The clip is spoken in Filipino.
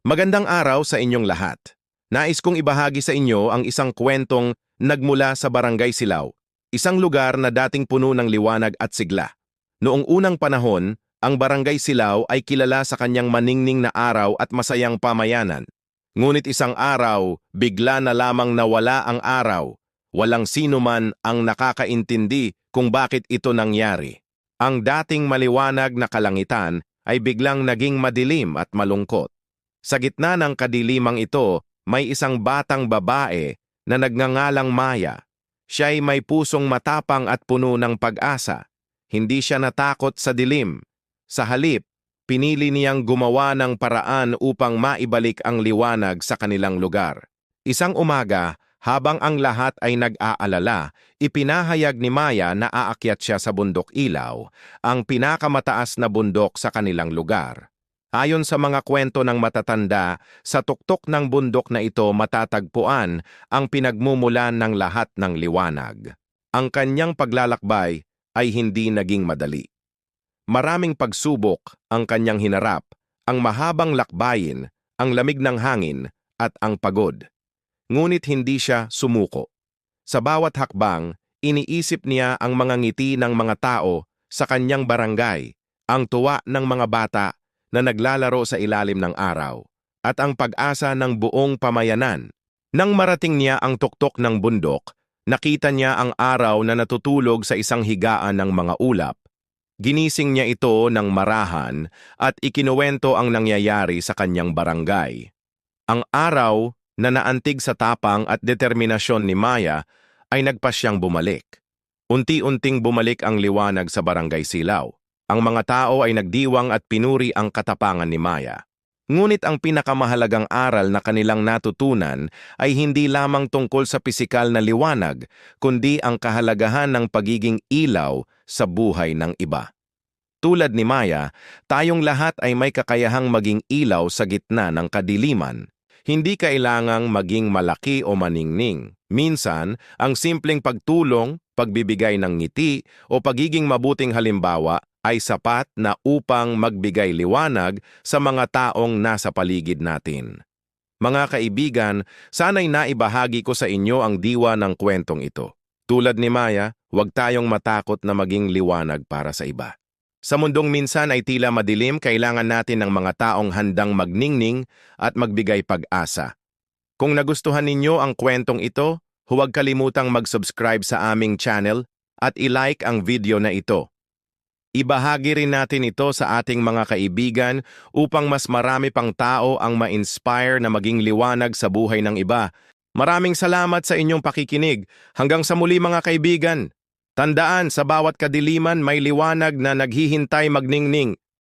Magandang araw sa inyong lahat. Nais kong ibahagi sa inyo ang isang kwentong nagmula sa Barangay Silao, isang lugar na dating puno ng liwanag at sigla. Noong unang panahon, ang Barangay Silao ay kilala sa kanyang maningning na araw at masayang pamayanan. Ngunit isang araw, bigla na lamang nawala ang araw. Walang sino man ang nakakaintindi kung bakit ito nangyari. Ang dating maliwanag na kalangitan ay biglang naging madilim at malungkot. Sa gitna ng kadilimang ito, may isang batang babae na nagngangalang Maya. Siya'y may pusong matapang at puno ng pag-asa. Hindi siya natakot sa dilim. Sa halip, pinili niyang gumawa ng paraan upang maibalik ang liwanag sa kanilang lugar. Isang umaga, habang ang lahat ay nag-aalala, ipinahayag ni Maya na aakyat siya sa Bundok Ilaw, ang pinakamataas na bundok sa kanilang lugar. Ayon sa mga kwento ng matatanda, sa tuktok ng bundok na ito matatagpuan ang pinagmumulan ng lahat ng liwanag. Ang kanyang paglalakbay ay hindi naging madali. Maraming pagsubok ang kanyang hinarap, ang mahabang lakbayin, ang lamig ng hangin, at ang pagod. Ngunit hindi siya sumuko. Sa bawat hakbang, iniisip niya ang mga ngiti ng mga tao sa kanyang barangay, ang tuwa ng mga bata na naglalaro sa ilalim ng araw, at ang pag-asa ng buong pamayanan. Nang marating niya ang tuktok ng bundok, nakita niya ang araw na natutulog sa isang higaan ng mga ulap. Ginising niya ito ng marahan at ikinuwento ang nangyayari sa kanyang barangay. Ang araw na naantig sa tapang at determinasyon ni Maya ay nagpasyang bumalik. Unti-unting bumalik ang liwanag sa Barangay Silao. Ang mga tao ay nagdiwang at pinuri ang katapangan ni Maya. Ngunit ang pinakamahalagang aral na kanilang natutunan ay hindi lamang tungkol sa pisikal na liwanag, kundi ang kahalagahan ng pagiging ilaw sa buhay ng iba. Tulad ni Maya, tayong lahat ay may kakayahang maging ilaw sa gitna ng kadiliman. Hindi kailangang maging malaki o maningning. Minsan, ang simpleng pagtulong, pagbibigay ng ngiti, o pagiging mabuting halimbawa ay sapat na upang magbigay liwanag sa mga taong nasa paligid natin. Mga kaibigan, sana'y naibahagi ko sa inyo ang diwa ng kwentong ito. Tulad ni Maya, huwag tayong matakot na maging liwanag para sa iba. Sa mundong minsan ay tila madilim, kailangan natin ng mga taong handang magningning at magbigay pag-asa. Kung nagustuhan ninyo ang kwentong ito, huwag kalimutang mag-subscribe sa aming channel at i-like ang video na ito. Ibahagi rin natin ito sa ating mga kaibigan upang mas marami pang tao ang ma-inspire na maging liwanag sa buhay ng iba. Maraming salamat sa inyong pakikinig. Hanggang sa muli mga kaibigan. Tandaan, sa bawat kadiliman may liwanag na naghihintay magningning.